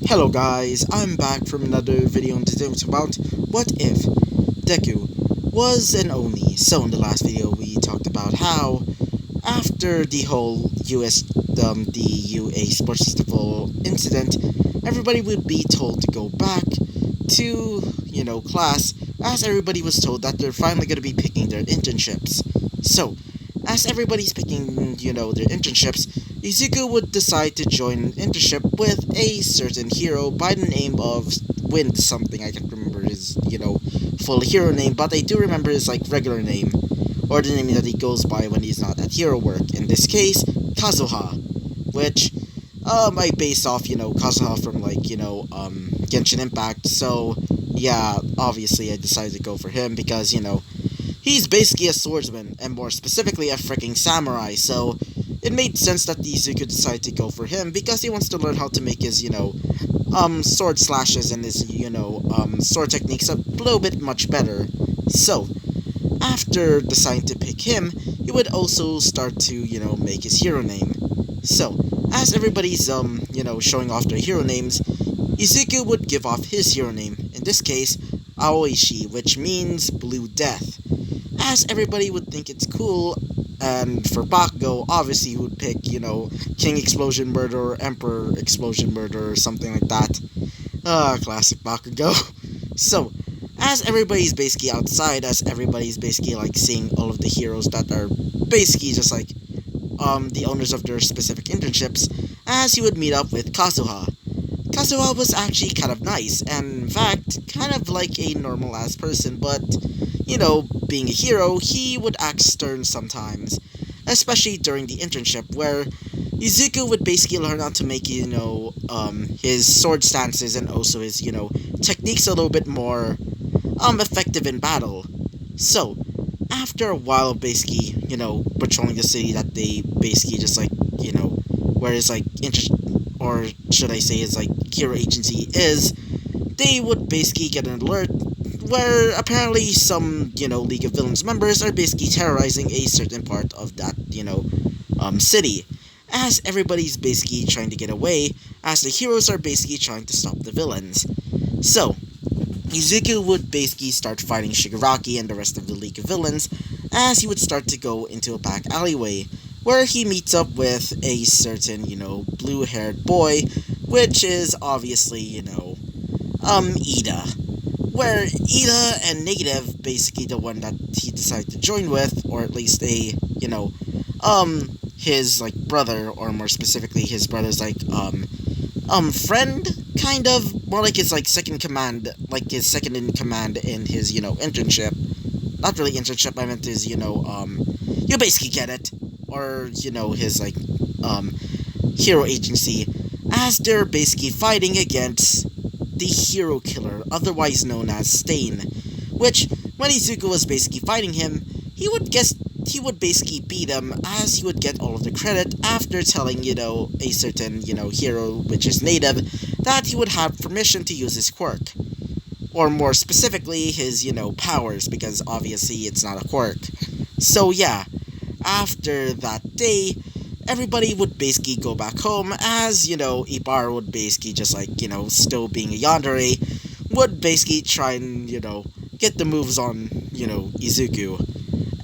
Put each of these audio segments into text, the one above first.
Hello guys, I'm back from another video, and today it's about what if Deku was an Oni. So in the last video we talked about how after the whole the UA Sports Festival incident, everybody would be told to go back to, class, as everybody was told that they're finally going to be picking their internships. So, as everybody's picking, their internships, Izuku would decide to join an internship with a certain hero by the name of Wind something. I can't remember his, full hero name, but I do remember his, regular name, or the name that he goes by when he's not at hero work. In this case, Kazuha, which, I based off, Kazuha from, Genshin Impact, so, yeah, obviously I decided to go for him because, he's basically a swordsman, and more specifically a freaking samurai, so it made sense that Izuku decided to go for him because he wants to learn how to make his, sword slashes and his, sword techniques a little bit much better. So, after deciding to pick him, he would also start to, make his hero name. So, as everybody's, showing off their hero names, Izuku would give off his hero name, in this case, Aoishi, which means Blue Death. As everybody would think it's cool, and for Bakugo, obviously he would pick, King Explosion Murder, Emperor Explosion Murder, or something like that. Classic Bakugo. So, as everybody's basically outside, as everybody's basically, seeing all of the heroes that are basically just, the owners of their specific internships, as he would meet up with Kazuha. Kazuha was actually kind of nice, and in fact, kind of like a normal-ass person, but, being a hero, he would act stern sometimes, especially during the internship, where Izuku would basically learn how to make, his sword stances and also his, techniques a little bit more, effective in battle. So, after a while of basically, patrolling the city that they basically just, where his, or should I say his, hero agency is, they would basically get an alert where apparently some, League of Villains members are basically terrorizing a certain part of that, city. As everybody's basically trying to get away, as the heroes are basically trying to stop the villains. So, Izuku would basically start fighting Shigaraki and the rest of the League of Villains, as he would start to go into a back alleyway, where he meets up with a certain, blue-haired boy, which is obviously, Ida. Where Ida and Negative, basically the one that he decided to join with, or at least his, brother, or more specifically, his brother's, friend, kind of, more like his, second command, his second in command in his, internship. Not really internship, I meant his, you basically get it. Or, his, hero agency, as they're basically fighting against the hero killer, otherwise known as Stain, which, when Izuku was basically fighting him, he would basically beat him, as he would get all of the credit after telling, a certain, hero, which is Native, that he would have permission to use his quirk. Or more specifically, his, powers, because obviously it's not a quirk. So yeah, after that day, everybody would basically go back home, as, Ibarra would basically just, still being a yandere, would basically try and, get the moves on, Izuku.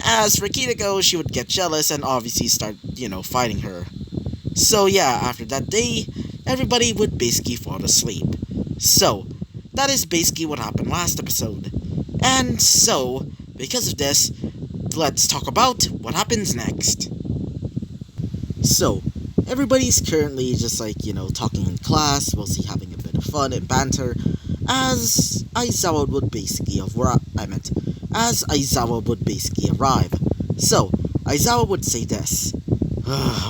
As for Kitako, she would get jealous and obviously start, fighting her. So yeah, after that day, everybody would basically fall asleep. So, that is basically what happened last episode. And so, because of this, let's talk about what happens next. So, everybody's currently just talking in class, mostly having a bit of fun and banter, as Aizawa would basically arrive. So, Aizawa would say this: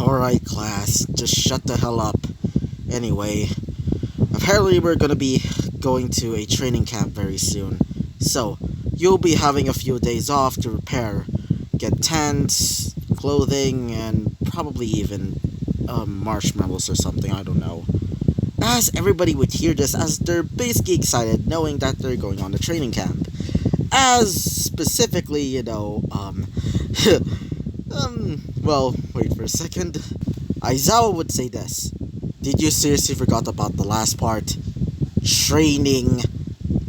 "Alright class, just shut the hell up. Anyway, apparently we're gonna be going to a training camp very soon, so you'll be having a few days off to prepare, get tents, clothing, and probably even marshmallows or something, I don't know." As everybody would hear this, as they're basically excited knowing that they're going on a training camp. As specifically, well, wait for a second. Aizawa would say this: Did you seriously forgot about the last part? Training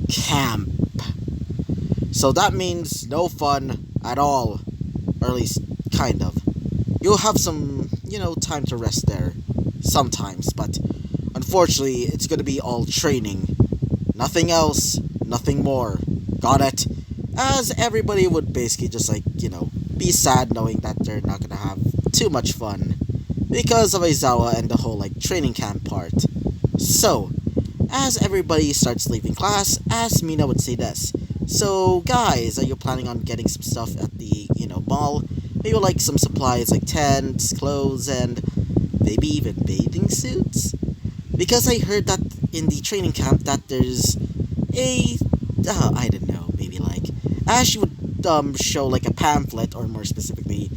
camp. So that means no fun at all. Or at least, kind of. You'll have some, time to rest there. Sometimes, but unfortunately, it's gonna be all training. Nothing else, nothing more. Got it? As everybody would basically just be sad knowing that they're not gonna have too much fun because of Aizawa and the whole training camp part. So, as everybody starts leaving class, as Mina would say this. So guys, are you planning on getting some stuff at the, mall? Maybe some supplies like tents, clothes, and maybe even bathing suits? Because I heard that in the training camp that there's a, I don't know, maybe as she would show a pamphlet, or more specifically,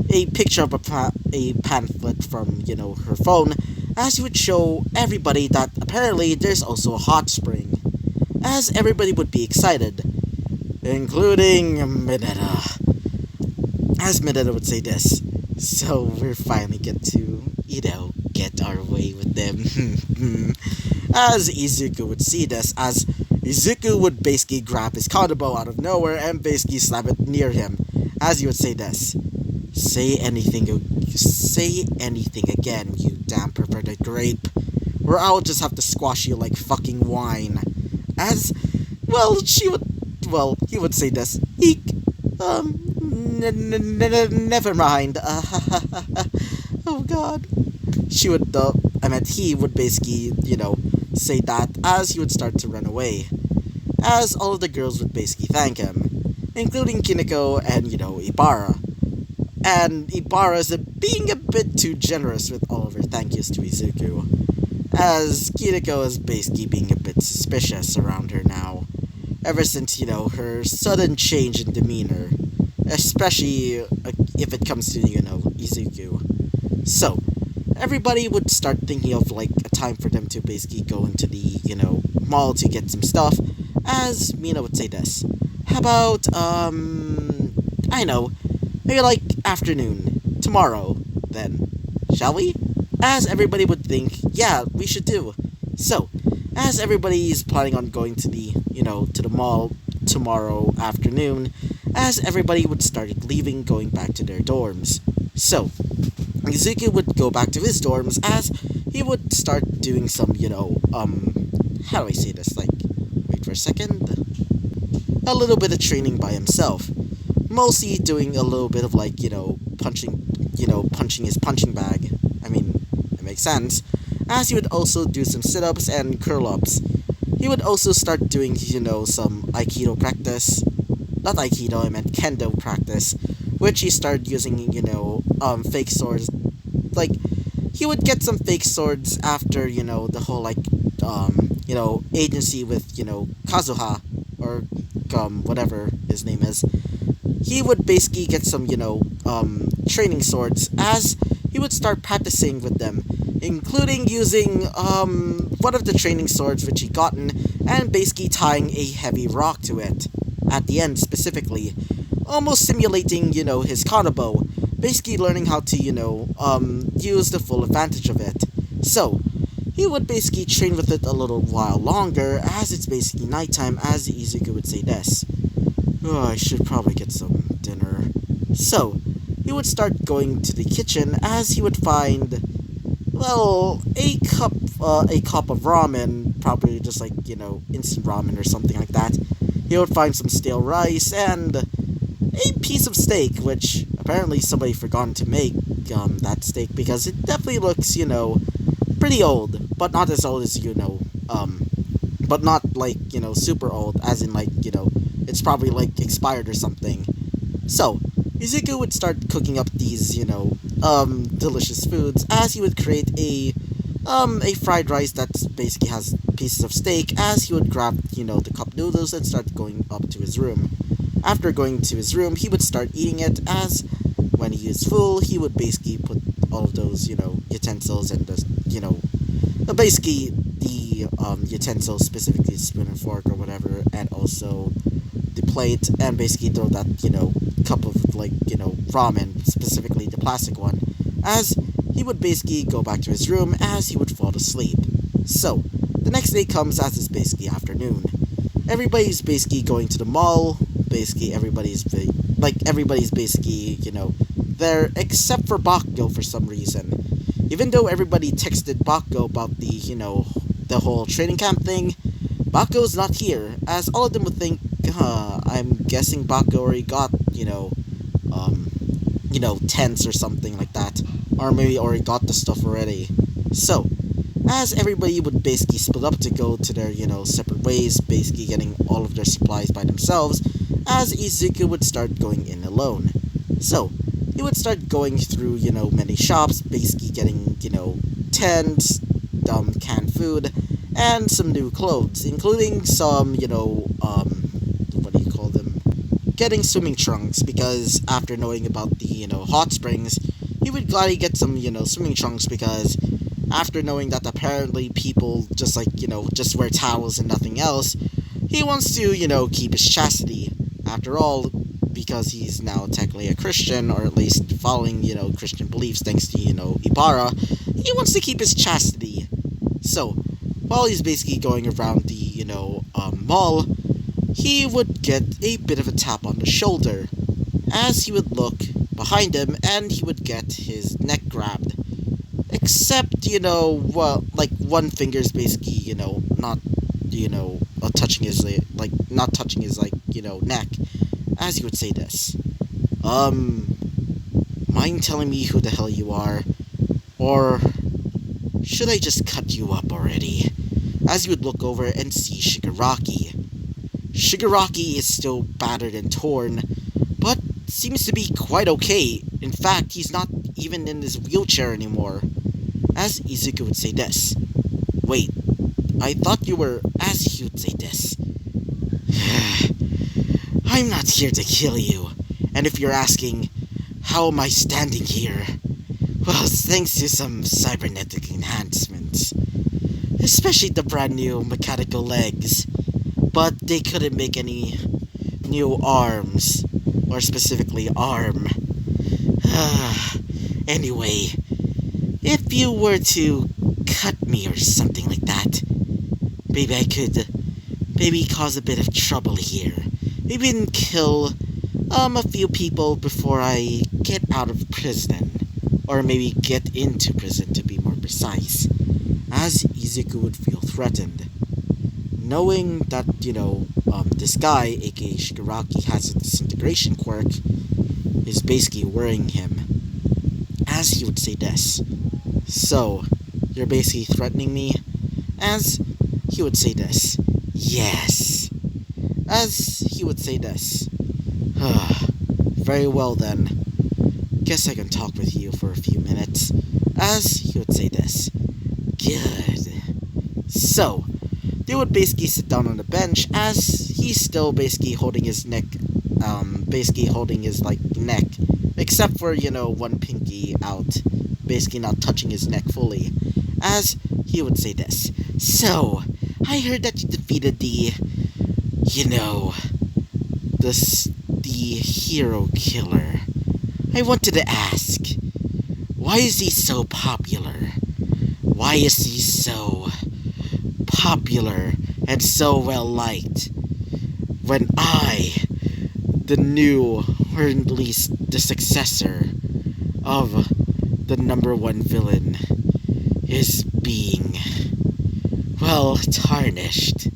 a picture of a pamphlet from, her phone, as she would show everybody that apparently there's also a hot spring. As everybody would be excited, including Mineta. As Mineta would say this, so we finally get to, get our way with them. As Izuku would see this, as Izuku would basically grab his counterbow out of nowhere and basically slam it near him, as he would say this. Say anything again, you damn perverted grape, or I'll just have to squash you like fucking wine. As, he would say this. Eek, never mind. Oh god. He would basically, say that as he would start to run away. As all of the girls would basically thank him, including Kineko and, Ibara. And Ibara is being a bit too generous with all of her thank yous to Izuku, as Kineko is basically being a bit suspicious around her now, ever since, her sudden change in demeanor, especially if it comes to, Izuku. So, everybody would start thinking of, a time for them to basically go into the, mall to get some stuff, as Mina would say this. How about, I know, maybe afternoon, tomorrow, then, shall we? As everybody would think, yeah, we should do. So, as everybody is planning on going to the, to the mall tomorrow afternoon, as everybody would start leaving, going back to their dorms. So, Izuku would go back to his dorms as he would start doing some, how do I say this? Wait for a second. A little bit of training by himself. Mostly doing a little bit of punching his punching bag. I mean, it makes sense. As he would also do some sit-ups and curl-ups. He would also start doing, some Aikido practice. Not Aikido, I meant Kendo practice. Which he started using, fake swords. He would get some fake swords after, the whole, agency with, Kazuha. Or, whatever his name is. He would basically get some, training swords as he would start practicing with them, including using, one of the training swords which he gotten, and basically tying a heavy rock to it, at the end specifically, almost simulating, his counterbow, basically learning how to, use the full advantage of it. So, he would basically train with it a little while longer, as it's basically nighttime, as Izuku would say this. Oh, I should probably get some dinner. So, he would start going to the kitchen as he would find, a cup of ramen, probably just instant ramen or something like that. He would find some stale rice and a piece of steak, which apparently somebody forgot to make that steak because it definitely looks, pretty old, but not as old as, but not super old, as in it's probably expired or something. So, Izuku would start cooking up these, delicious foods as he would create a fried rice that basically has pieces of steak as he would grab, the cup noodles and start going up to his room. After going to his room, he would start eating it as when he is full, he would basically put all of those, utensils and the, basically the utensils, specifically the spoon and fork or whatever, and also the plate, and basically throw that, cup of, ramen, specifically the plastic one, as he would basically go back to his room as he would fall asleep. So, the next day comes as it's basically afternoon. Everybody's basically going to the mall. Basically, everybody's basically, there, except for Bakugo for some reason. Even though everybody texted Bakugo about the whole training camp thing, Bakugo's not here, as all of them would think, I'm guessing Bakugo already got, tents or something like that. Or maybe already got the stuff already. So, as everybody would basically split up to go to their, separate ways, basically getting all of their supplies by themselves, as Izuku would start going in alone. So, he would start going through, many shops, basically getting, tents, canned food, and some new clothes, including some, what do you call them? Getting swimming trunks, because after knowing about the, hot springs, he would gladly get some, swimming trunks, because after knowing that apparently people just wear towels and nothing else, he wants to, keep his chastity. After all, because he's now technically a Christian, or at least following, Christian beliefs thanks to, Ibarra, he wants to keep his chastity. So, while he's basically going around the, mall, he would get a bit of a tap on the shoulder, as he would look behind him, and he would get his neck grabbed. Except, one finger's basically, not, touching his, not touching his, neck, as he would say this. Mind telling me who the hell you are? Or should I just cut you up already? As you would look over and see Shigaraki. Shigaraki is still battered and torn, but seems to be quite okay. In fact, he's not even in his wheelchair anymore. As Izuku would say this. Wait, I thought you were... As he would say this. I'm not here to kill you. And if you're asking, how am I standing here? Well, it's thanks to some cybernetic enhancements. Especially the brand new mechanical legs. But they couldn't make any new arms. Or specifically arm. Anyway, if you were to cut me or something like that, maybe I could cause a bit of trouble here. Maybe even kill a few people before I get out of prison. Or maybe get into prison, to be more precise. As Izuku would feel threatened. Knowing that, this guy, aka Shigaraki, has a disintegration quirk, is basically worrying him. As he would say this. So, you're basically threatening me? As he would say this. Yes. As he would say this. Very well then. Guess I can talk with you for a few minutes. As he would say this. Good. So, they would basically sit down on the bench as he's still basically holding his neck, neck, except for, one pinky out, basically not touching his neck fully, as he would say this. So, I heard that you defeated the hero killer. I wanted to ask, why is he so popular? Why is he so popular and so well liked when I, the new, or at least the successor of the #1 villain, is being, well, tarnished?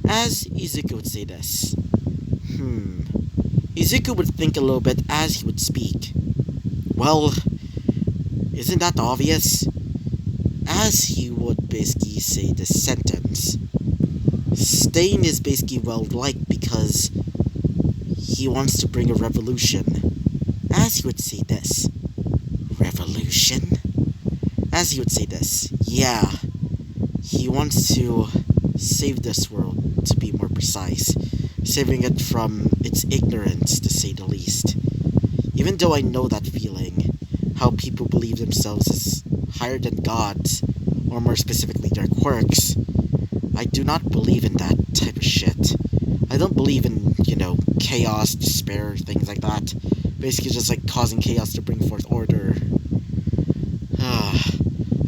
As Izuku would say this. Izuku would think a little bit as he would speak. Well, isn't that obvious? As he would basically say this sentence. Stain is basically well liked because he wants to bring a revolution. As he would say this. Revolution? As he would say this. Yeah. He wants to save this world, to be more precise. Saving it from its ignorance, to say the least. Even though I know that feeling, how people believe themselves as higher than gods, or more specifically their quirks, I do not believe in that type of shit. I don't believe in, chaos, despair, things like that. Basically just causing chaos to bring forth order.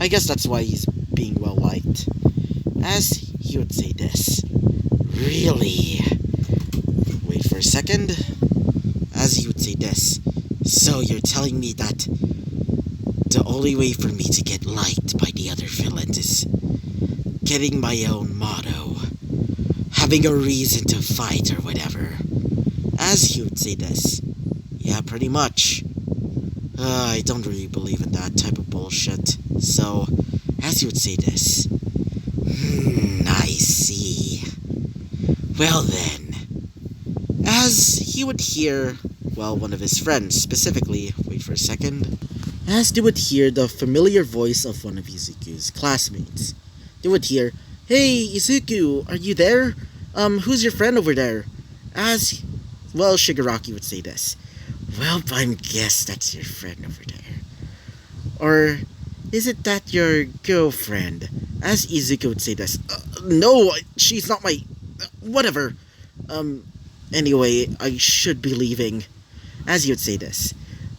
I guess that's why he's being well liked. As he would say this. Really? Wait for a second. As he would say this. So you're telling me that the only way for me to get liked by the other villains is getting my own motto, having a reason to fight or whatever. As he would say this. Yeah, pretty much. I don't really believe in that type of bullshit. So, as he would say this. I see. Well then. As he would hear, well, one of his friends, specifically, wait for a second. As they would hear the familiar voice of one of Izuku's classmates. They would hear, "Hey, Izuku, are you there? Who's your friend over there?" As, well, Shigaraki would say this. "Well, I guess that's your friend over there." Or, "Is it that your girlfriend?" As Izuku would say this. "No, she's not my... whatever. Anyway, I should be leaving." As he would say this.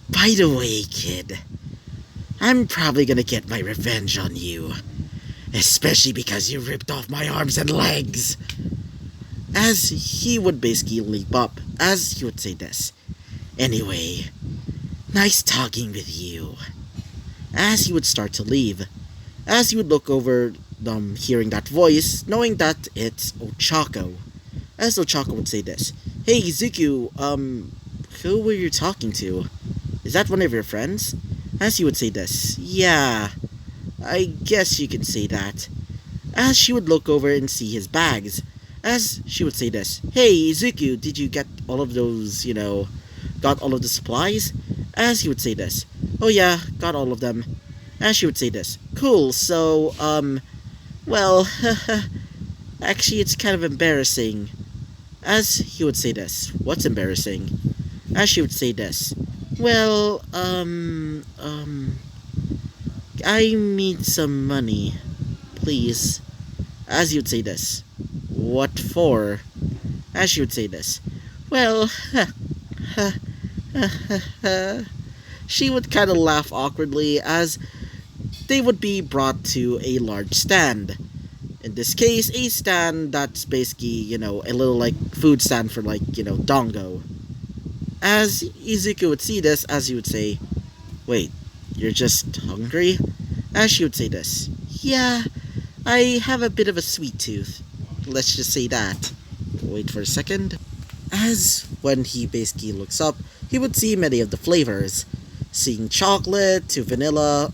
"By the way, kid, I'm probably gonna get my revenge on you. Especially because you ripped off my arms and legs." As he would basically leap up. As he would say this. "Anyway, nice talking with you." As he would start to leave. As he would look over, hearing that voice, knowing that it's Ochako. As Ochako would say this. "Hey, Izuku, who were you talking to? Is that one of your friends?" As he would say this. "Yeah, I guess you can say that." As she would look over and see his bags. As she would say this. "Hey, Izuku, did you get all of those, got all of the supplies?" As he would say this. "Oh yeah, got all of them." As she would say this. "Cool, so, well, actually it's kind of embarrassing." As he would say this. "What's embarrassing?" As she would say this. "Well, I need some money, please." As he would say this. "What for?" As she would say this. "Well, she would kind of laugh awkwardly as they would be brought to a large stand. In this case, a stand that's basically, a little like food stand for Dongo. As Izuku would see this, as he would say, "Wait, you're just hungry?" As she would say this. "Yeah, I have a bit of a sweet tooth. Let's just say that." Wait for a second. As when he basically looks up, he would see many of the flavors, seeing chocolate to vanilla,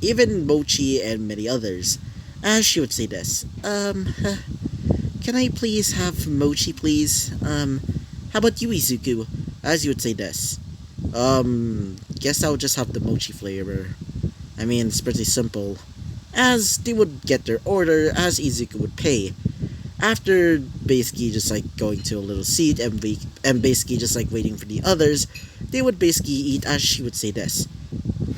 even mochi and many others. As she would say this. Can I please have mochi, please? How about you, Izuku?" As you would say this. Guess I'll just have the mochi flavor. I mean, it's pretty simple." As they would get their order, as Izuku would pay. After basically just going to a little seat and basically just waiting for the others, they would basically eat. As she would say this.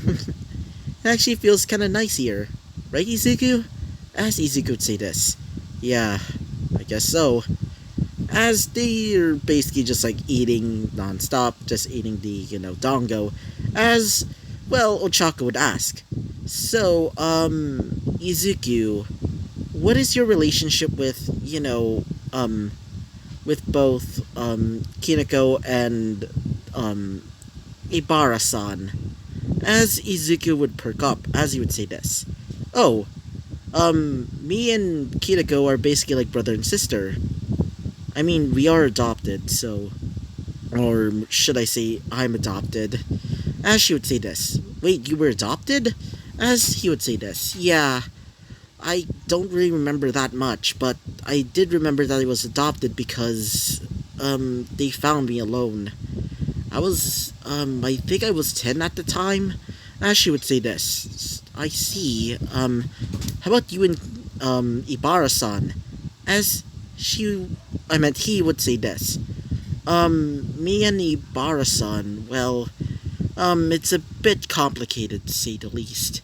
"It actually feels kind of nice here. Right, Izuku?" As Izuku would say this. "Yeah, I guess so." As they're basically just eating non-stop, just eating the, dongo. As, well, Ochako would ask. "So, Izuku, what is your relationship with, with both, Kineko and, Ibara-san?" As Izuku would perk up, as he would say this. "Oh, me and Kineko are basically like brother and sister. I mean, we are adopted, so... or should I say, I'm adopted." As she would say this. "Wait, you were adopted?" As he would say this. "Yeah, I don't really remember that much, but I did remember that I was adopted because, they found me alone. I think I was 10 at the time." As she would say this. "I see. How about you and, Ibara-san?" As he would say this. Me and Ibara-san, well, it's a bit complicated to say the least.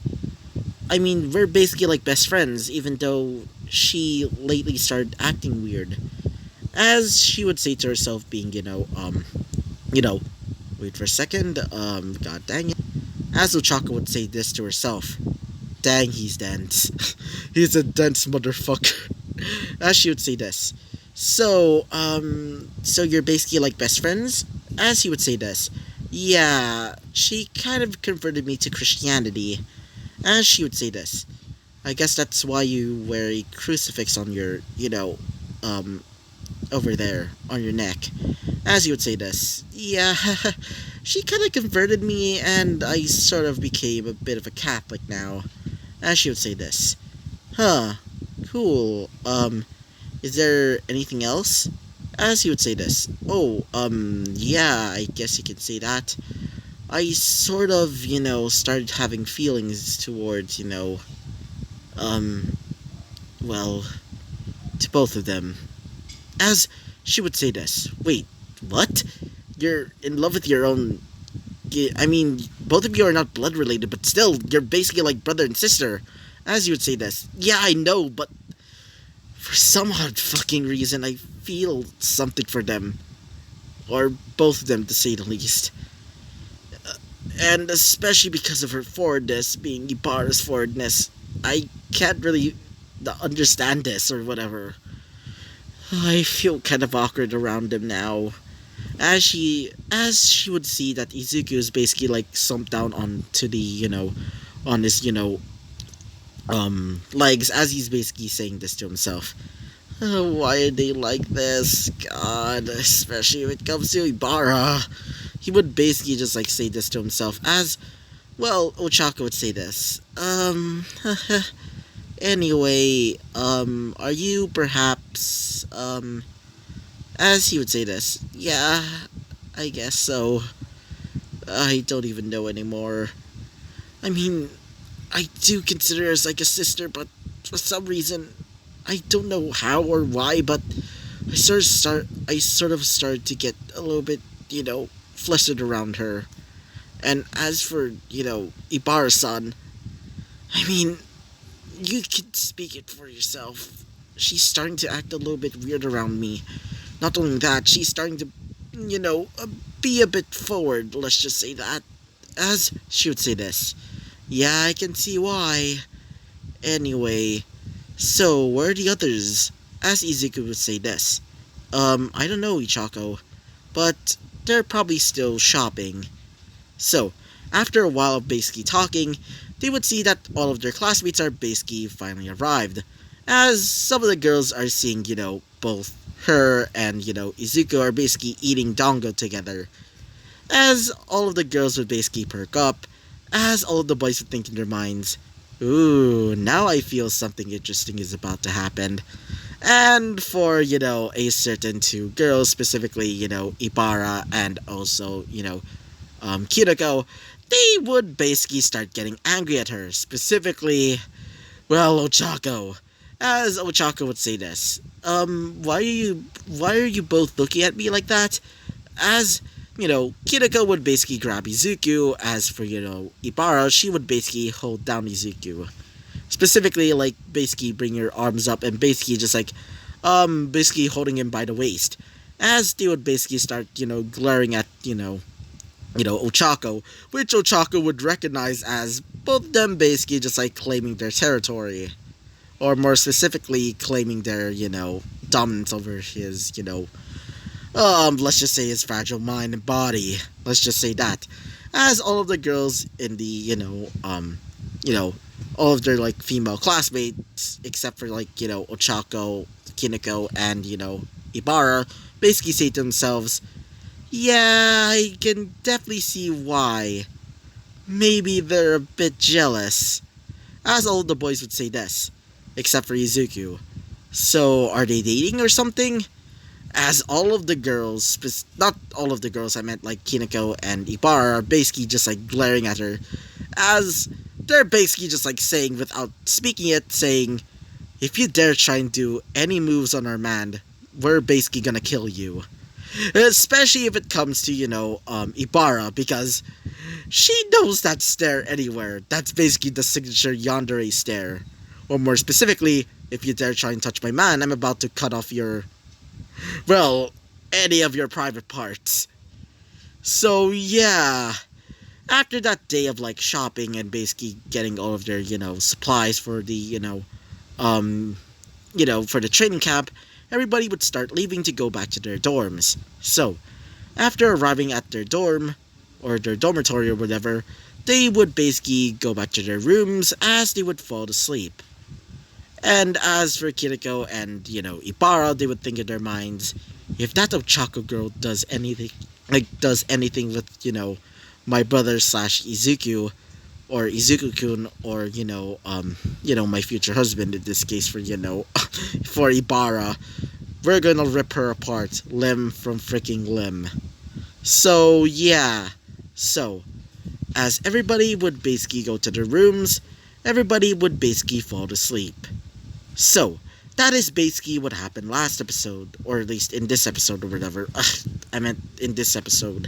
I mean, we're basically like best friends, even though she lately started acting weird." As she would say to herself, being, wait for a second, god dang it. as Ochako would say this to herself. Dang, he's dense. He's a dense motherfucker. As she would say this. So you're basically like best friends? As he would say this. Yeah, she kind of converted me to Christianity. As she would say this. I guess that's why you wear a crucifix on your, over there, on your neck. As you would say this. Yeah, she kind of converted me, and I sort of became a bit of a Catholic now. As she would say this. Huh, cool. Is there anything else? As he would say this. Oh, yeah, I guess you can say that. I sort of, started having feelings towards, well, to both of them. As she would say this. Wait, what? You're in love with your own... I mean, both of you are not blood related, but still, you're basically like brother and sister. As you would say this. Yeah, I know, but for some odd fucking reason, I feel something for them. Or both of them, to say the least. And especially because of her forwardness, being Ibarra's forwardness, I can't really understand this or whatever. I feel kind of awkward around him now. As she would see that Izuku is basically like slumped down onto the, on his, legs, as he's basically saying this to himself. Oh, why are they like this? God, especially when it comes to Ibarra. He would basically just like say this to himself as, well, Ochako would say this. Anyway, are you perhaps, as he would say this. Yeah, I guess so. I don't even know anymore. I mean, I do consider her as like a sister, but for some reason, I don't know how or why, but I sort of started to get a little bit, flustered around her. And as for, Ibarra-san, I mean, you can speak it for yourself. She's starting to act a little bit weird around me. Not only that, she's starting to, be a bit forward, let's just say that. As she would say this. Yeah, I can see why. Anyway, so where are the others? As Izuku would say this. I don't know, Ichako, but they're probably still shopping. So, after a while of basically talking, they would see that all of their classmates are basically finally arrived. As some of the girls are seeing, both her and, Izuku are basically eating dango together. As all of the girls would basically perk up, as all of the boys would think in their minds, ooh, now I feel something interesting is about to happen. And for, a certain two girls, specifically, Ibarra and also, Kiriko, they would basically start getting angry at her. Specifically, well, Ochako. As Ochako would say this. Why are you both looking at me like that? As, Kiriko would basically grab Izuku. As for, Ibarra, she would basically hold down Izuku. Specifically, like, basically bring her arms up and basically just like, basically holding him by the waist. As they would basically start, glaring at, Ochako, which Ochako would recognize as both of them basically just like claiming their territory. Or more specifically, claiming their, dominance over his, let's just say his fragile mind and body. Let's just say that. As all of the girls in the, all of their, like, female classmates, except for, like, Ochako, Kineko, and, Ibarra, basically say to themselves, yeah, I can definitely see why. Maybe they're a bit jealous. As all of the boys would say this, except for Izuku. So, are they dating or something? As all of the girls, not all of the girls, I meant like Kineko and Ibarra, are basically just like glaring at her. As they're basically just like saying, without speaking it, saying, if you dare try and do any moves on our man, we're basically gonna kill you. Especially if it comes to, Ibarra, because she knows that stare anywhere. That's basically the signature yandere stare. Or more specifically, if you dare try and touch my man, I'm about to cut off your, well, any of your private parts. So, yeah. after that day of like shopping and basically getting all of their, supplies for the, um, for the training camp, everybody would start leaving to go back to their dorms. So, after arriving at their dorm, or their dormitory or whatever, they would basically go back to their rooms as they would fall asleep. And as for Kiriko and, Ibara, they would think in their minds, if that Ochako girl does anything with, my brother slash Izuku, or Izuku-kun, or, my future husband in this case for, for Ibara, we're gonna rip her apart, limb from freaking limb. So, yeah. So, as everybody would basically go to their rooms, everybody would basically fall asleep. So, that is basically what happened last episode, or at least in this episode or whatever. I meant in this episode.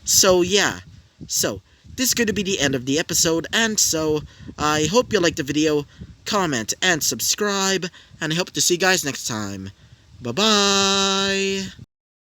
So, yeah. So, this is going to be the end of the episode, and so, I hope you liked the video, comment, and subscribe, and I hope to see you guys next time. Bye-bye!